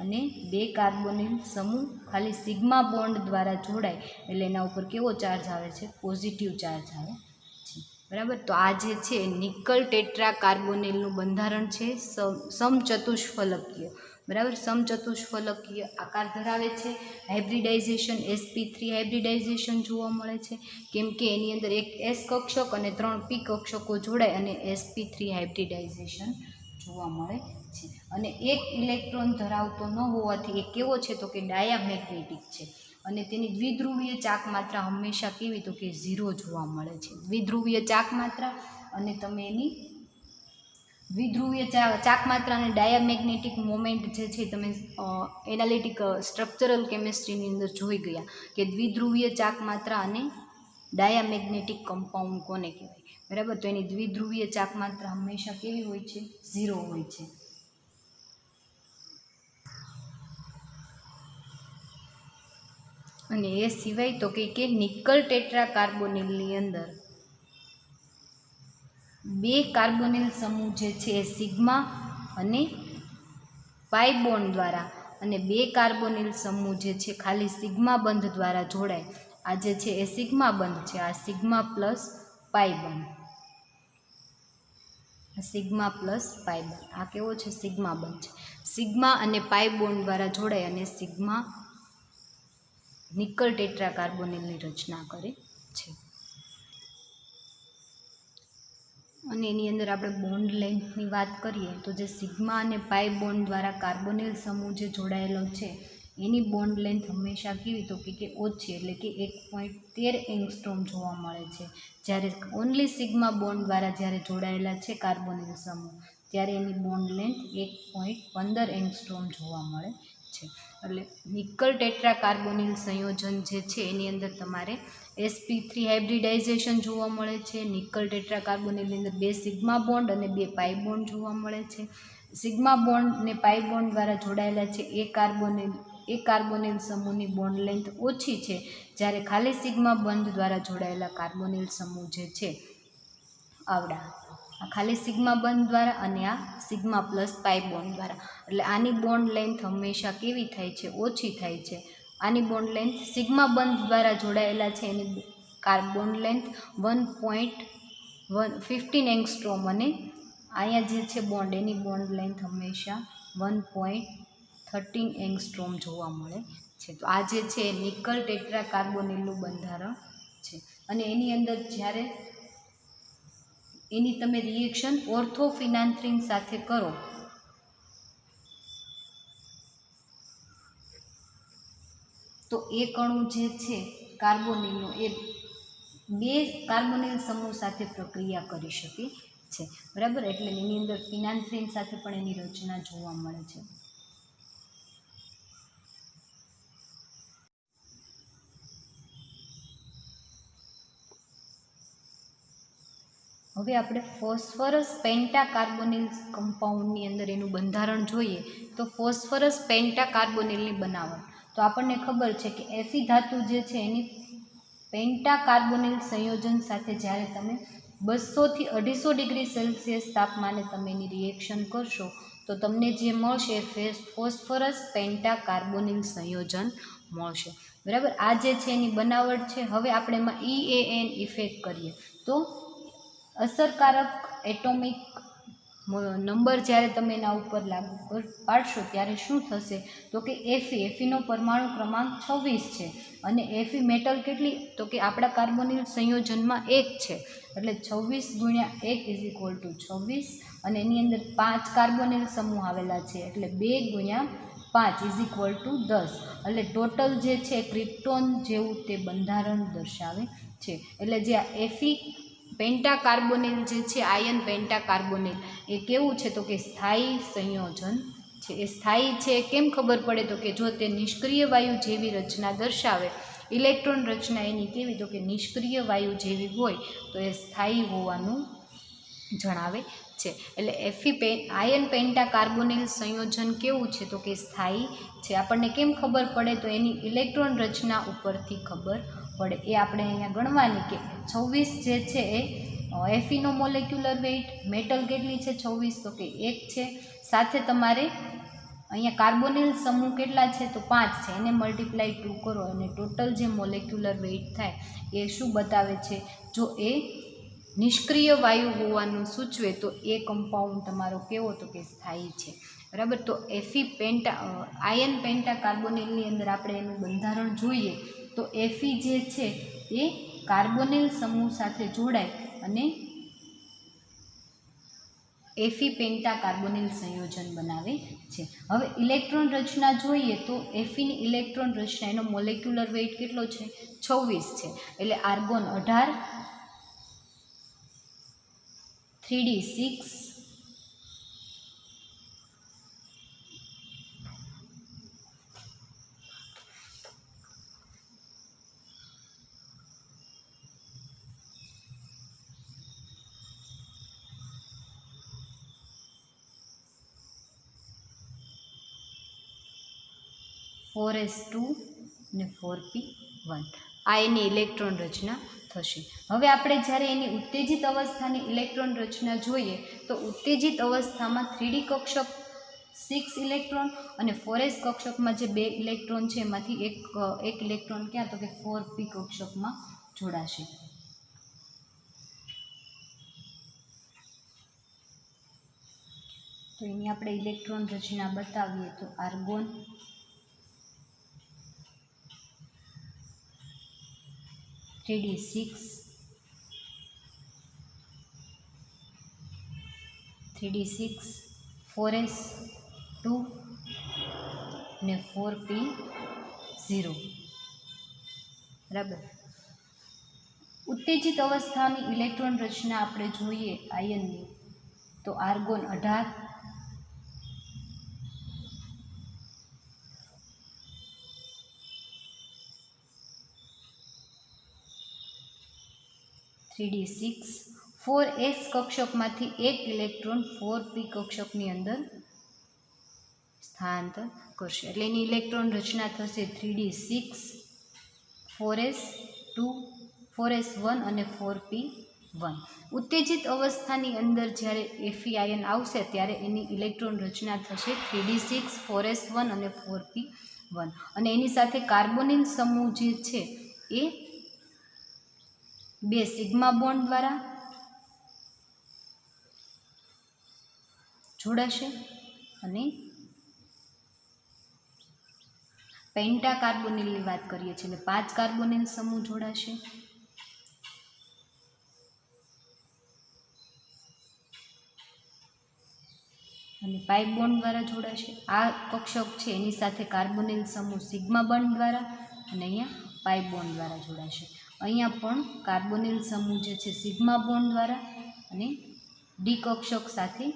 અને 2 કાર્બોનિલ સમૂહ ખાલી સિગ્મા બોન્ડ દ્વારા જોડાય એટલે એના ઉપર કેવો ચાર્જ આવે છે, પોઝિટિવ ચાર્જ આવે છે, બરાબર. તો આ જે છે નિકલ ટેટ્રાકાર્બોનિલનું બંધારણ છે સમચતુષ્ફલકીય, બરાબર. સમચતુષ્ફલકીય આકાર ધરાવે છે. હાઇબ્રિડાઇઝેશન sp3 હાઇબ્રિડાઇઝેશન જોવા મળે છે, કેમ કે એની અંદર એક s કક્ષક અને 3 p કક્ષકો જોડાય અને sp3 હાઇબ્રિડાઇઝેશન જોવા મળે છે. અને એક ઇલેક્ટ્રોન ધરાવતો ન હોવાથી એ કેવો છે તો કે ડાયામેગ્નેટિક છે અને તેની દ્વિધ્રુવીય ચાક માત્રા હંમેશા કેવી તો કે 0 જોવા મળે છે. દ્વિધ્રુવીય ચાક માત્રા અને તમે એની દ્વિધ્રુવીય ચાક માત્રા અને ડાયામેગ્નેટિક મોમેન્ટ જે છે તમે એનાલિટિક સ્ટ્રક્ચરલ કેમિસ્ટ્રીની અંદર જોઈ ગયા કે દ્વિધ્રુવીય ચાક માત્રા અને ડાયામેગ્નેટિક કમ્પાઉન્ડ કોને કહેવાય, બરાબર. તો એની દ્વિધ્રુવીય ચાક માત્રા હંમેશા કેવી હોય છે, 0 હોય છે. અને એ સિવાય તો કે નિકલ ટેટ્રાકાર્બોનિલની અંદર 2 કાર્બોનિલ સમૂહ જે છે એ સિગ્મા અને પાઈ બોન્ડ દ્વારા અને 2 કાર્બોનિલ સમૂહ જે છે ખાલી સિગ્મા બંધ દ્વારા જોડાય. આ જે છે એ સિગ્મા બંધ છે, આ સિગ્મા પ્લસ પાઈ બંધ, સિગ્મા પ્લસ પાઈ બંધ, આ કેવો છે સિગ્મા બંધ છે. સિગ્મા અને પાઈ બોન્ડ દ્વારા જોડાય અને સિગ્મા નિકલ ટેટ્રાકાર્બોનિલની રચના કરે છે. અને એની અંદર આપણે બોન્ડ લેન્થની વાત કરીએ તો જે સિગ્મા અને પાઈ બોન્ડ દ્વારા કાર્બોનિલ સમૂહ જે જોડાયેલો છે એની બોન્ડ લેન્થ હંમેશા કેવી તો કે ઓછી એટલે કે 1.13 એંગસ્ટ્રોમ જોવા મળે છે. જ્યારે ઓનલી સિગ્મા બોન્ડ દ્વારા જ્યારે જોડાયેલા છે કાર્બોનિલ સમૂહ ત્યારે એની બોન્ડ લેન્થ 1.15 એંગસ્ટ્રોમ જોવા મળે છે. એટલે નિકલ ટેટ્રાકાર્બોનિલ સંયોજન જે છે એની અંદર તમારે sp3 હાઇબ્રિડાઇઝેશન જોવા મળે છે. નિકલ ટેટ્રાકાર્બોનિલની અંદર 2 સિગ્મા બોન્ડ અને 2 પાઈ બોન્ડ જોવા મળે છે. સિગ્મા બોન્ડ ને પાઈ બોન્ડ દ્વારા જોડાયેલા છે એ કાર્બોનિલ સમૂહની બોન્ડ લેન્થ ઓછી છે, જ્યારે ખાલી સિગ્મા બંધ દ્વારા જોડાયેલા કાર્બોનિલ સમૂહ જે છે આવડા આ ખાલી સિગ્મા બંધ દ્વારા અને આ સિગ્મા પ્લસ પાઈ બોન્ડ દ્વારા, એટલે આની બોન્ડ લેન્થ હંમેશા કેવી થાય છે, ઓછી થાય છે. આની બોન્ડ લેન્થ સિગ્મા બંધ દ્વારા જોડાયેલા છે એની બોન્ડ લેન્થ 1.15 એંગસ્ટ્રોમ અને અહીંયા જે છે બોન્ડ એની બોન્ડ લેન્થ હંમેશા 1.13 એંગસ્ટ્રોમ જોવા મળે છે. તો આ જે છે નિકલ ટેટ્રાકાર્બોનિલનું બંધારણ છે. અને એની અંદર જ્યારે એની તમે રિએક્શન ઓર્થોફિનાન્થ્રીન સાથે કરો તો એ કણુ જે છે કાર્બોનિલનો એ 2 કાર્બોનિલ સમૂહ સાથે પ્રક્રિયા કરી શકે છે, બરાબર. એટલે એની અંદર ફિનાન્થ્રીન સાથે પણ એની રચના જોવા મળે છે. હવે આપણે ફોસ્ફરસ પેન્ટાકાર્બોનિલ કમ્પાઉન્ડની અંદર એનું બંધારણ જોઈએ તો ફોસ્ફરસ પેન્ટાકાર્બોનિલની બનાવટ તો આપણને ખબર છે કે Fe ધાતુ જે છે એની પેન્ટાકાર્બોનિલ સંયોજન સાથે જ્યારે તમે 200 થી 250 ડિગ્રી સેલ્સિયસ તાપમાને તમે એની રિએક્શન કરશો તો તમને જે મળશે ફોસ્ફરસ પેન્ટાકાર્બોનિલ સંયોજન મળશે, બરાબર. આ જે છે એની બનાવટ છે. હવે આપણે એમાં EAN ઇફેક્ટ કરીએ તો અસરકારક એટોમિક નંબર જ્યારે તમે એના ઉપર લાગુ પાડશો ત્યારે શું થશે તો કે Feનો પરમાણુ ક્રમાંક 26 છે અને Fe મેટલ કેટલી તો કે આપણા કાર્બોનિલ સંયોજનમાં 1 છે, એટલે 26 × 1 = 26 અને એની અંદર 5 કાર્બોનિલ સમૂહ આવેલા છે એટલે 2 × 5 = 10, એટલે ટોટલ જે છે ક્રિપ્ટોન જેવું તે બંધારણ દર્શાવે છે. એટલે જે આ પેન્ટાકાર્બોનિલ જે છે આયન પેન્ટાકાર્બોનિલ એ કેવું છે તો કે સ્થાયી સંયોજન છે. એ સ્થાયી છે કેમ ખબર પડે તો કે જો તે નિષ્ક્રિય વાયુ જેવી રચના દર્શાવે, ઇલેક્ટ્રોન રચના એની કેવી તો કે નિષ્ક્રિય વાયુ જેવી હોય તો એ સ્થાયી હોવાનું જણાવે છે. એટલે આયન પેન્ટાકાર્બોનિલ સંયોજન કેવું છે તો કે સ્થાયી છે. આપણને કેમ ખબર પડે તો એની ઇલેક્ટ્રોન રચના ઉપરથી ખબર પડે. એ આપણે અહીંયા ગણવાની કે 26 જે છે એ એફીનો મોલેક્યુલર વેઇટ, મેટલ કેટલી છે 26 તો કે 1 છે. સાથે તમારે અહીંયા કાર્બોનિલ સમૂહ કેટલા છે તો 5 છે, એને મલ્ટીપ્લાય 2 કરો અને ટોટલ જે મોલેક્યુલર વેઇટ થાય એ શું બતાવે છે, જો એ નિષ્ક્રિય વાયુ હોવાનું સૂચવે તો એ કમ્પાઉન્ડ તમારો કેવો તો કે સ્થાયી છે. બરાબર. તો આયન પેન્ટાકાર્બોનિલની અંદર આપણે એનું બંધારણ જોઈએ તો એફી જે છે એ કાર્બોનિલ સમૂહ સાથે જોડાય અને એફી પેન્ટાકાર્બોનિલ સંયોજન બનાવે છે. હવે ઇલેક્ટ્રોન રચના જોઈએ તો એફીની ઇલેક્ટ્રોન રચના એનો મોલેક્યુલર વેઇટ કેટલો છે 26 છે. એટલે આર્ગોન 18, 3d6, 4s2 અને 4p1 આ એની ઇલેક્ટ્રોન રચના થશે. હવે આપણે જ્યારે એની ઉત્તેજિત અવસ્થાની ઇલેક્ટ્રોન રચના જોઈએ તો ઉત્તેજિત અવસ્થામાં 3d કક્ષક 6 ઇલેક્ટ્રોન અને 4s કક્ષકમાં જે 2 ઇલેક્ટ્રોન છે એમાંથી એક ઇલેક્ટ્રોન ક્યાં તો કે 4p કક્ષકમાં જોડાશે. તો એની આપણે ઇલેક્ટ્રોન રચના બતાવીએ તો આર્ગોન, -3d6, 4s2 ને 4p0. બરાબર. ઉત્તેજિત અવસ્થાની ઇલેક્ટ્રોન રચના આપણે જોઈએ આયનની તો આર્ગોન 18, 3d6, 4s કક્ષકમાંથી એક ઇલેક્ટ્રોન 4p કક્ષકની અંદર સ્થાનાંતર કરશે. એટલે એની ઇલેક્ટ્રોન રચના થશે 3d6, 4s2, 4s1 અને 4p1. ઉત્તેજિત અવસ્થાની અંદર જ્યારે એફી આયન આવશે ત્યારે એની ઇલેક્ટ્રોન રચના થશે 3d6, 4s1 અને 4p1 અને એની સાથે કાર્બોનિલ સમૂહ જે છે એ 2 સિગ્મા બોન્ડ દ્વારા જોડાશે અને પેન્ટાકાર્બોનિલની વાત કરીએ છીએ એટલે 5 કાર્બોનિલ સમૂહ જોડાશે અને પાઇ બોન્ડ દ્વારા જોડાશે. આ કક્ષક છે એની સાથે કાર્બોનિલ સમૂહ સિગ્મા બોન્ડ દ્વારા અને અહીંયા પાઇ બોન્ડ દ્વારા જોડાશે. અહીંયા પણ કાર્બોનિલ સમૂહ જે છે સિગ્મા બોન્ડ દ્વારા અને ડી કક્ષક સાથે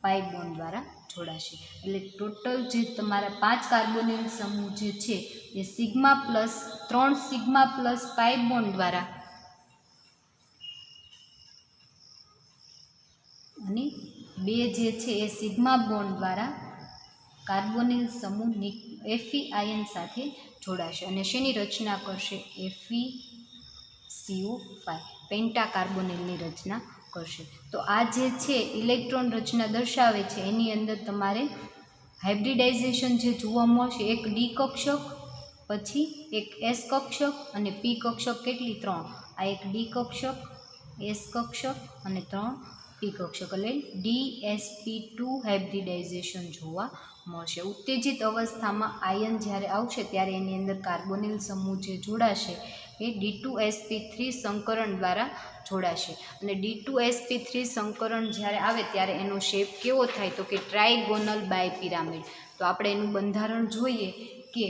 પાઇ બોન્ડ દ્વારા જોડાશે. એટલે ટોટલ જે તમારા 5 કાર્બોનિલ સમૂહ જે છે એ sigma plus 3 sigma plus pi bond દ્વારા અને 2 જે છે એ સિગ્મા બોન્ડ દ્વારા કાર્બોનિલ સમૂહ એફી આયન સાથે જોડાશે અને શેની રચના કરશે FeCO5 પેન્ટાકાર્બોનિલની રચના કરશે. તો આ જે છે ઇલેક્ટ્રોન રચના દર્શાવે છે એની અંદર તમારે હાઇબ્રિડાઇઝેશન જે જોવા મળશે એક ડી કક્ષક, પછી એક એસ કક્ષક અને પી કક્ષક કેટલી 3. આ એક ડી કક્ષક, એસ કક્ષક અને 3 પી કક્ષક એટલે DsP2 હાઇબ્રિડાઇઝેશન જોવા મળશે. ઉત્તેજિત અવસ્થામાં આયન જ્યારે આવશે ત્યારે એની અંદર કાર્બોનિલ સમૂહ જે જોડાશે એ D2sp3 સંકરણ દ્વારા જોડાશે અને D2sp3 સંકરણ જ્યારે આવે ત્યારે એનો શેપ કેવો થાય તો કે ટ્રાયગોનલ બાયપિરામિડ. તો આપણે એનું બંધારણ જોઈએ કે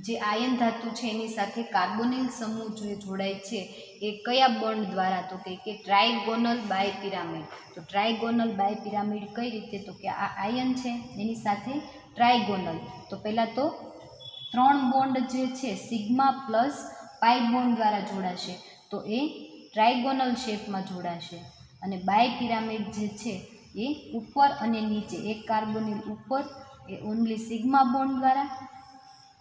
જે આયન ધાતુ છે એની સાથે કાર્બોનિલ સમૂહ જે જોડાય છે એ કયા બોન્ડ દ્વારા, તો કે ટ્રાયગોનલ બાયપિરામિડ. તો ટ્રાયગોનલ બાયપિરામિડ કઈ રીતે, તો કે આ આયન છે એની સાથે ટ્રાયગોનલ, તો પહેલાં તો 3 બોન્ડ જે છે સિગ્મા પ્લસ પાઈ બોન્ડ દ્વારા જોડાશે, તો એ ટ્રાયગોનલ શેપમાં જોડાશે. અને બાયપિરામિડ જે છે એ ઉપર અને નીચે, એક કાર્બોનિલ ઉપર એ ઓનલી સિગ્મા બોન્ડ દ્વારા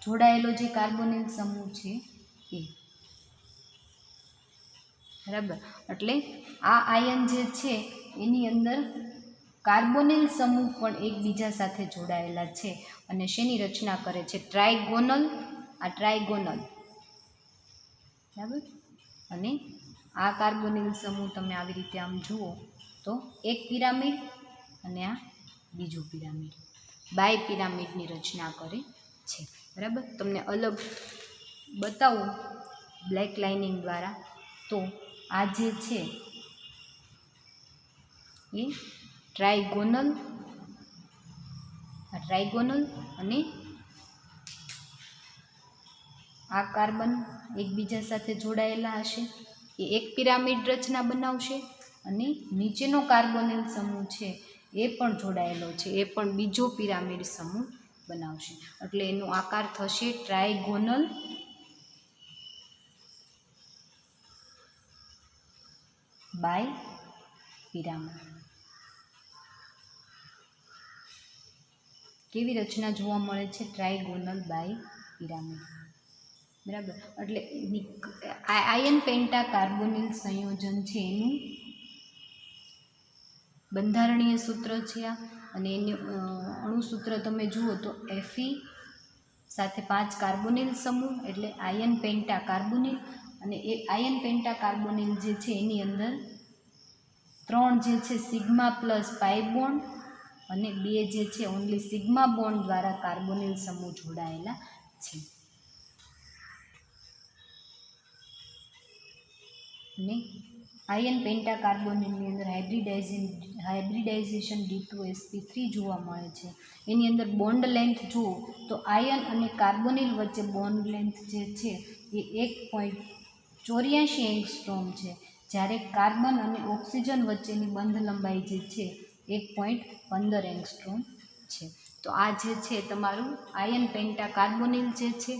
જોડાયેલો જે કાર્બોનિલ સમૂહ છે એ. બરાબર, એટલે આ આયન જે છે એની અંદર કાર્બોનિલ સમૂહ પણ એકબીજા સાથે જોડાયેલા છે અને શેની રચના કરે છે, ટ્રાયગોનલ. આ ટ્રાયગોનલ, બરાબર. અને આ કાર્બોનિલ સમૂહ તમે આવી રીતે આમ જુઓ તો એક પિરામિડ અને આ બીજું પિરામિડ, બાય પિરામિડની રચના કરે છે. બરાબર, તમને અલગ બતાવું બ્લેક લાઇનિંગ દ્વારા, તો આ જે છે એ ટ્રાયગોનલ, આ ટ્રાયગોનલ અને આ કાર્બન એકબીજા સાથે જોડાયેલા હશે, એ એક પિરામિડ રચના બનાવશે. અને નીચેનો કાર્બોનિલ સમૂહ છે એ પણ જોડાયેલો છે, એ પણ બીજો પિરામિડ સમૂહ બનાવશે. એટલે એનો આકાર થશે ટ્રાયગોનલ બાય પિરામિડ. કેવી રચના જોવા મળે છે, ટ્રાયગોનલ બાય પિરામિડ. બરાબર, એટલે આયન પેન્ટા કાર્બોનિલ સંયોજન છે એનું બંધારણીય સૂત્ર છે આ. અને એનું અણુસૂત્ર તમે જુઓ તો Fe સાથે 5 કાર્બોનિલ સમૂહ એટલે આયન પેન્ટા કાર્બોનિલ. અને એ આયન પેન્ટા કાર્બોનિલ જે છે એની અંદર 3 જે છે સિગ્મા પ્લસ પાઈ બોન્ડ અને 2 જે છે ઓનલી સિગ્મા બોન્ડ દ્વારા કાર્બોનિલ સમૂહ જોડાયેલા છે. અને આયન પેન્ટા કાર્બોનિલની અંદર હાઇબ્રિડાઇઝેશન D2sp3 જોવા મળે છે. એની અંદર બોન્ડ લેન્થ જુઓ તો આયન અને કાર્બોનિલ વચ્ચે બોન્ડ લેન્થ જે છે એ 1.84 એંગસ્ટ્રોમ છે, જ્યારે કાર્બન અને ઓક્સિજન વચ્ચેની બંધ લંબાઈ જે છે 1.15 એંગસ્ટ્રોમ છે. તો આ જે છે તમારું આયન પેન્ટા કાર્બોનિલ જે છે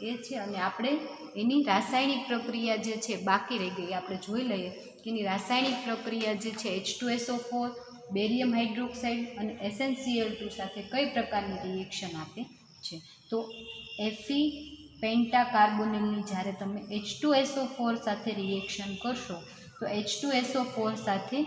એ છે. અને આપણે એની રાસાયણિક પ્રક્રિયા જે છે બાકી રહી ગઈ, આપણે જોઈ લઈએ કે એની રાસાયણિક પ્રક્રિયા જે છે H2SO4, બેરિયમ હાઇડ્રોક્સાઇડ અને SnCl2 સાથે કઈ પ્રકારની રિએક્શન આપે છે. તો Fe પેન્ટા કાર્બોનિલની જ્યારે તમે H2SO4 સાથે રિએક્શન કરશો તો H2SO4 સાથે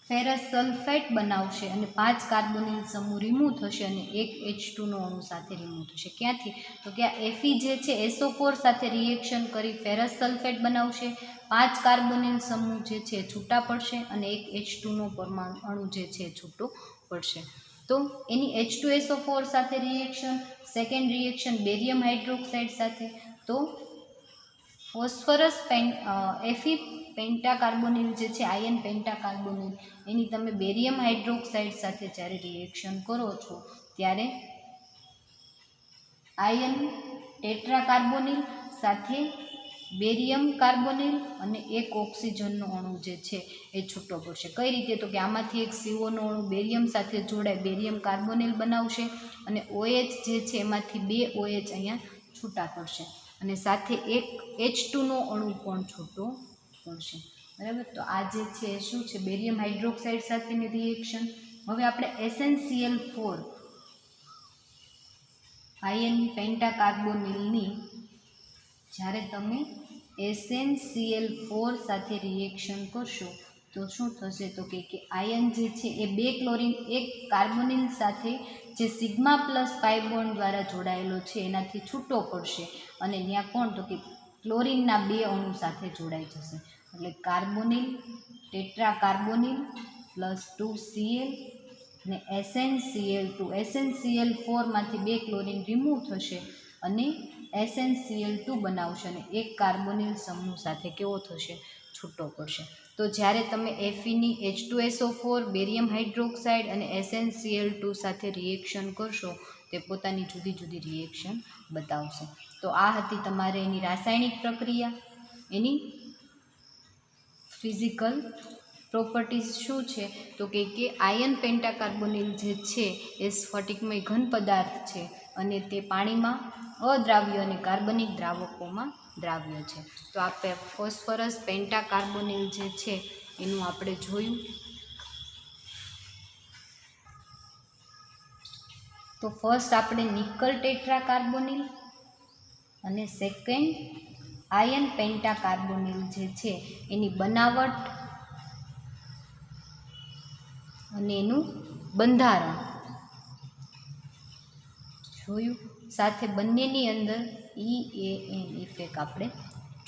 ફેરસ સલ્ફેટ બનાવશે અને 5 કાર્બોનિલ સમૂહ રિમૂવ થશે અને એક H2નો અણુ સાથે રિમૂવ થશે. ક્યાંથી, તો કે આ Fe જે છે SO4 સાથે રિએક્શન કરી ફેરસ સલ્ફેટ બનાવશે, 5 કાર્બોનિલ સમૂહ જે છે છૂટા પડશે અને એક H2નો પરમાણુ અણુ જે છે છૂટો પડશે. તો એની H2SO4 સાથે reaction, second reaction barium hydroxide સાથે, તો ફોસ્ફરસ Fe પેન્ટા કાર્બોનિલ જે છે આયન પેન્ટા કાર્બોનિલ એની તમે બેરિયમ હાઇડ્રોક્સાઇડ સાથે જ્યારે રિએક્શન કરો છો ત્યારે આયન ટેટ્રા કાર્બોનિલ સાથે બેરિયમ કાર્બોનિલ અને એક ઓક્સિજનનો અણુ જે છે એ છૂટો પડશે. કઈ રીતે, તો કે આમાંથી એક CO નો અણુ બેરિયમ સાથે જોડાય બેરિયમ કાર્બોનિલ બનાવશે અને OH જે છે એમાંથી 2 OH અહીંયા છૂટા પડશે અને સાથે એક H2નો અણુ પણ છૂટો પડશે. બરાબર, તો આ જે છે શું છે, બેરિયમ હાઇડ્રોક્સાઇડ સાથેની રિએક્શન. હવે આપણે SnCl4 આયન પેન્ટા કાર્બોનિલની જ્યારે તમે SnCl4 સાથે રિએક્શન કરશો તો શું થશે, તો કે આયન જે છે એ 2 ક્લોરીન 1 કાર્બોનિલ સાથે જે સિગ્મા પ્લસ પાઈ બોન્ડ દ્વારા જોડાયેલો છે એનાથી છૂટો પડશે અને ત્યાં કોણ, તો કે ક્લોરીનના 2 અણુ સાથે જોડાઈ જશે. એટલે carbonyl tetra carbonyl plus 2Cl અને SnCl2, SnCl4માંથી 2 ક્લોરીન રિમૂવ થશે અને SnCl2 બનાવશે અને એક કાર્બોનિલ સમૂહ સાથે કેવો થશે, છૂટો પડશે. તો જ્યારે તમે Feની H2SO4 બેરિયમ હાઇડ્રોક્સાઇડ અને SnCl2 સાથે રિએક્શન કરશો તે પોતાની જુદી જુદી રિએક્શન બતાવશે. તો આ હતી તમારે એની રાસાયણિક પ્રક્રિયા, એની ફિઝિકલ પ્રોપર્ટીઝ શું છે તો કે આયન પેન્ટાકાર્બોનિલ જે છે એ સ્ફટિકમય ઘન પદાર્થ છે અને તે પાણીમાં અદ્રાવ્ય અને કાર્બનિક દ્રાવકોમાં દ્રાવ્ય છે. તો આપણે ફોસ્ફરસ પેન્ટાકાર્બોનિલ જે છે એનું આપણે જોયું. તો ફર્સ્ટ આપણે નિકલ ટેટ્રાકાર્બોનિલ અને સેકન્ડ આયન પેન્ટાકાર્બોનિલ જે છે એની બનાવટ અને એનું બંધારણ જોયું. સાથે બંનેની અંદર EAN ઇફેક્ટ આપણે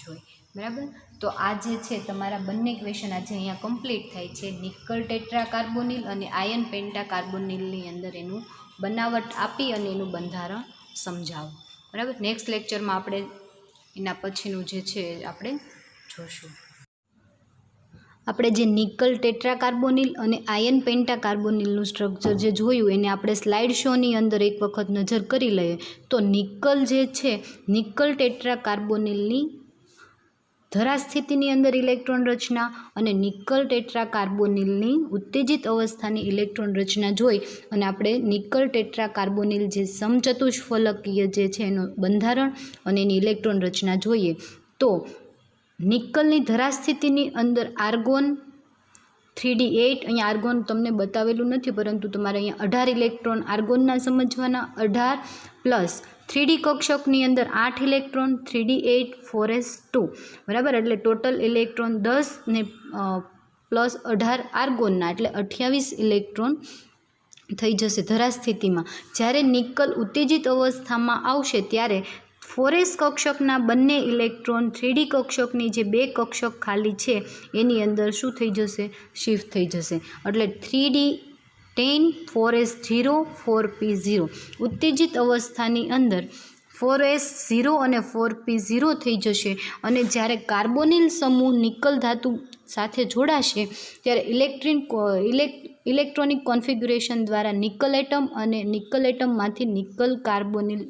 જોઈ. બરાબર. તો આ જે છે તમારા બંને ક્વેશ્ચન આજે અહીંયા કમ્પ્લીટ થાય છે. નિકલ ટેટ્રાકાર્બોનિલ અને આયન પેન્ટાકાર્બોનિલની અંદર એનું બનાવટ આપી અને એનું બંધારણ સમજાવો. બરાબર. નેક્સ્ટ લેક્ચરમાં આપણે એના પછીનું જે છે આપણે જોશું. આપણે જે નિકલ ટેટ્રાકાર્બોનિલ અને આયન પેન્ટાકાર્બોનિલનું સ્ટ્રક્ચર જે જોયું એને આપણે સ્લાઇડ શોની અંદર એક વખત નજર કરી લઈએ. તો નિકલ જે છે, નિકલ ટેટ્રાકાર્બોનિલની ધરાસ્થિતિની અંદર ઇલેક્ટ્રોન રચના અને નિકલ ટેટ્રાકાર્બોનિલની ઉત્તેજિત અવસ્થાની ઇલેક્ટ્રોન રચના જોઈ અને આપણે નિકલ ટેટ્રાકાર્બોનિલ જે સમચતુષ્ફલકીય જે છે એનું બંધારણ અને એની ઇલેક્ટ્રોન રચના જોઈએ. તો નિકલની ધરાસ્થિતિની અંદર આર્ગોન 3d8, અહીંયા આર્ગોન તમને બતાવેલું નથી પરંતુ તમારે અહીંયા 18 ઇલેક્ટ્રોન આર્ગોનના સમજવાના. 18 પ્લસ 3d કક્ષકની અંદર 8 ઇલેક્ટ્રોન, 3d8 4s2. બરાબર. એટલે ટોટલ ઇલેક્ટ્રોન 10 ને પ્લસ 18 આર્ગોનના એટલે 28 ઇલેક્ટ્રોન થઈ જશે ધરાસ્થિતિમાં. જ્યારે નિકલ ઉત્તેજિત અવસ્થામાં આવશે ત્યારે 4s કક્ષકના બંને ઇલેક્ટ્રોન 3d કક્ષકની જે 2 કક્ષક ખાલી છે એની અંદર શું થઈ જશે? શિફ્ટ થઈ જશે. એટલે 3d10 4s0 4p0 ઉત્તેજિત અવસ્થાની અંદર 4s0 અને 4p0 થઈ જશે. અને જ્યારે કાર્બોનિલ સમૂહ નિકલ ધાતુ સાથે જોડાશે ત્યારે ઇલેક્ટ્રોનિક કોન્ફિગ્યુરેશન દ્વારા નિકલ એટમ અને નિકલ એટમમાંથી નિકલ કાર્બોનિલ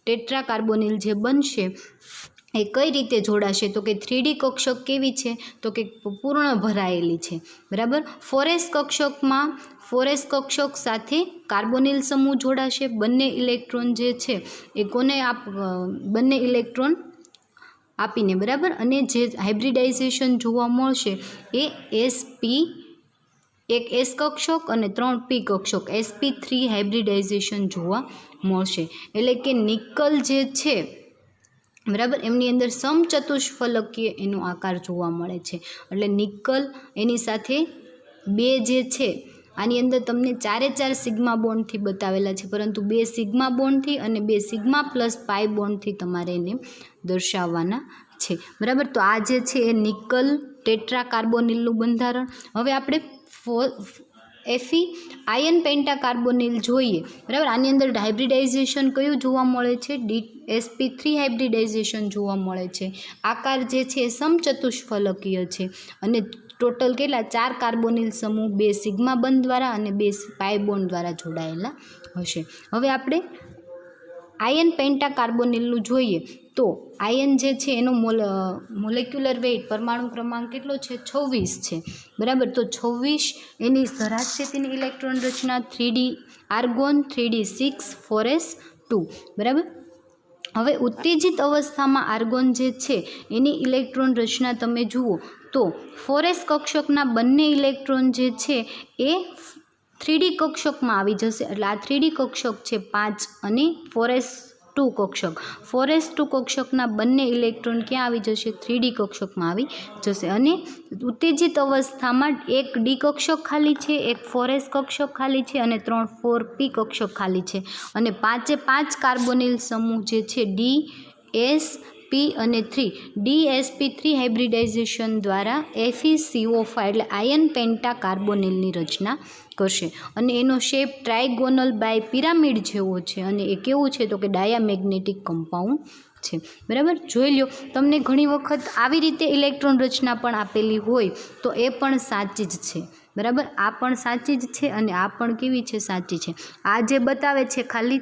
ટેટ્રાકાર્બોનિલ જે બનશે એ કઈ રીતે જોડાશે? તો કે 3d કક્ષક કેવી છે? તો કે પૂર્ણ ભરાયેલી છે. બરાબર. 4s કક્ષકમાં 4s કક્ષક સાથે કાર્બોનિલ સમૂહ જોડાશે. બંને ઇલેક્ટ્રોન જે છે એ કોને બંને ઇલેક્ટ્રોન આપીને. બરાબર. અને જે હાઇબ્રિડાઇઝેશન જોવા મળશે એ sp એક s કક્ષક અને 3p કક્ષક sp3 હાઇબ્રિડાઇઝેશન જોવા મળશે. એટલે કે નિકલ જે છે બરાબર એમની અંદર સમચતુષ્ફલકીય એનો આકાર જોવા મળે છે. એટલે નિકલ એની સાથે 2 જે છે આની અંદર તમને 4 સિગ્મા બોન્ડથી બતાવેલા છે પરંતુ 2 સિગ્મા બોન્ડથી અને 2 સિગ્મા પ્લસ પાઈ બોન્ડથી તમારે એને દર્શાવવાના છે. બરાબર. તો આ જે છે એ નિકલ ટેટ્રાકાર્બોનિલનું બંધારણ. હવે આપણે Fe આયન પેન્ટાકાર્બોનિલ જોઈએ. બરાબર. આની અંદર હાઇબ્રિડાઇઝેશન કયું જોવા મળે છે? sp3 હાઇબ્રિડાઇઝેશન જોવા મળે છે. આકાર જે છે એ સમચતુષ્ફલકીય છે અને ટોટલ કેટલા? 4 કાર્બોનિલ સમૂહ 2 સિગ્મા બંધ દ્વારા અને 2 પાઈ બોન્ડ દ્વારા જોડાયેલા હશે. હવે આપણે આયન પેન્ટાકાર્બોનિલનું જોઈએ. તો આયન જે છે એનો મોલેક્યુલર વેઇટ પરમાણુ ક્રમાંક કેટલો છે? 26 છે. બરાબર. તો 26 એની ધરાસ્થિતિની ઇલેક્ટ્રોન રચના 3d આર્ગોન 3d6 4s2. બરાબર. હવે ઉત્તેજિત અવસ્થામાં આર્ગોન જે છે એની ઇલેક્ટ્રોન રચના તમે જુઓ તો 4s કક્ષકના બંને ઇલેક્ટ્રોન જે છે એ 3d કક્ષકમાં આવી જશે. એટલે આ 3d કક્ષક છે 5 અને 4s2 કક્ષક. 4s2 કક્ષકના બંને ઇલેક્ટ્રોન ક્યાં આવી જશે? 3d કક્ષકમાં આવી જશે. અને ઉત્તેજિત અવસ્થામાં એક d કક્ષક ખાલી છે, એક 4s કક્ષક ખાલી છે અને 3 4p કક્ષક ખાલી છે. અને 5 કાર્બોનિલ સમૂહ જે છે d s p અને 3 dsp3 હાઇબ્રિડાઇઝેશન દ્વારા FeCO5 એટલે આયન પેન્ટાકાર્બોનિલની રચના કરશે. અને એનો શેપ ટ્રાયગોનલ બાય પિરામિડ જેવો છે અને એ કેવું છે? તો કે ડાયામેગ્નેટિક કમ્પાઉન્ડ છે. બરાબર. જોઈ લો. તમને ઘણી વખત આવી રીતે ઇલેક્ટ્રોન રચના પણ આપેલી હોય તો એ પણ સાચી જ છે. બરાબર, આ પણ સાચી જ છે અને આ પણ કેવી છે, સાચી છે. આ જે બતાવે છે ખાલી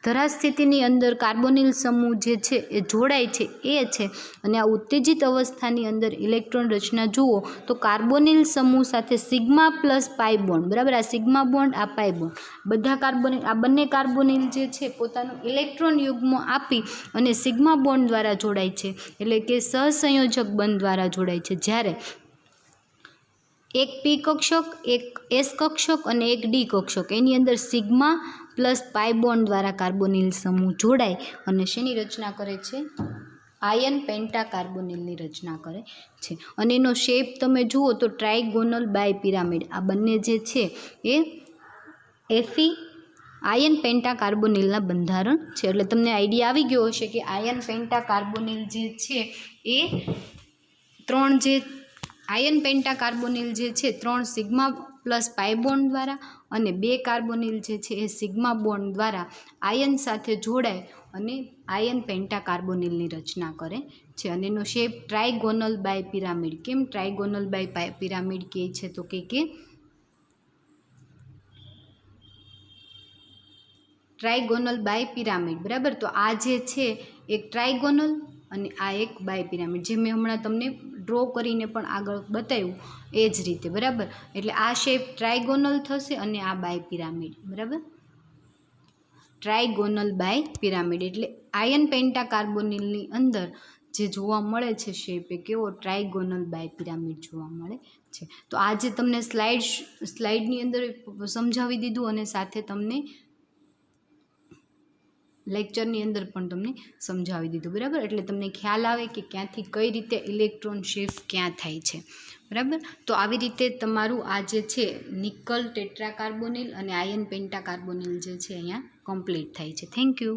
ધરાસ્થિતિની અંદર કાર્બોનિલ સમૂહ જે છે એ જોડાય છે એ છે. અને આ ઉત્તેજિત અવસ્થાની અંદર ઇલેક્ટ્રોન રચના જુઓ તો કાર્બોનિલ સમૂહ સાથે સિગ્મા પ્લસ પાઈ બોન્ડ, બરાબર, આ સિગ્મા બોન્ડ, આ પાઈ બોન્ડ, બધા કાર્બોનિલ, આ બંને કાર્બોનિલ જે છે પોતાનું ઇલેક્ટ્રોન યુગ્મ આપી અને સિગ્મા બોન્ડ દ્વારા જોડાય છે, એટલે કે સહસંયોજક બંધ દ્વારા જોડાય છે. જ્યારે એક પી કક્ષક, એક એસ કક્ષક અને એક ડી કક્ષક, એની અંદર સિગ્મા પ્લસ પાઈ બોન્ડ દ્વારા કાર્બોનિલ સમૂહ જોડાય અને શેની રચના કરે છે, આયન પેન્ટા કાર્બોનિલની રચના કરે છે. અને એનો શેપ તમે જુઓ તો ટ્રાઇગોનલ બાય પિરામિડ, આ બંને જે છે એ એફી આયન પેન્ટા કાર્બોનિલના બંધારણ છે. એટલે તમને આઈડિયા આવી ગયો હશે કે આયન પેન્ટા કાર્બોનિલ જે છે એ આયન પેન્ટા કાર્બોનિલ જે છે 3 સિગ્મા પ્લસ પાઈ બોન્ડ દ્વારા અને 2 કાર્બોનિલ જે છે એ સિગ્મા બોન્ડ દ્વારા આયન સાથે જોડાય અને આયન પેન્ટા કાર્બોનિલની રચના કરે છે. અને એનો શેપ ટ્રાઇગોનલ બાય પિરામિડ. કેમ ટ્રાઇગોનલ બાય પિરામિડ કહે છે તો કે ટ્રાઇગોનલ બાય પિરામિડ, બરાબર. તો આ જે છે એક ટ્રાઇગોનલ અને આ એક બાય પિરામિડ, જે મેં હમણાં તમને ડ્રો કરીને પણ આગળ બતાવ્યું એ જ રીતે, બરાબર. એટલે આ શેપ ટ્રાઇગોનલ થશે અને આ બાય પિરામિડ, બરાબર. ટ્રાઇગોનલ બાય પિરામિડ એટલે આયન પેન્ટા કાર્બોનિલની અંદર જે જોવા મળે છે શેપ એ કેવો, ટ્રાઇગોનલ બાય પિરામિડ જોવા મળે છે. તો આજે તમને સ્લાઇડની અંદર સમજાવી દીધું અને સાથે તમને લેક્ચરની અંદર પણ તમને સમજાવી દીધું, બરાબર. એટલે તમને ખ્યાલ આવે કે ક્યાંથી કઈ રીતે ઇલેક્ટ્રોન શિફ્ટ ક્યાં થાય છે, બરાબર. તો આવી રીતે તમારું આ જે છે નિકલ ટેટ્રા કાર્બોનિલ અને આયન પેન્ટા કાર્બોનિલ જે છે અહીંયા કમ્પ્લીટ થાય છે. Thank you.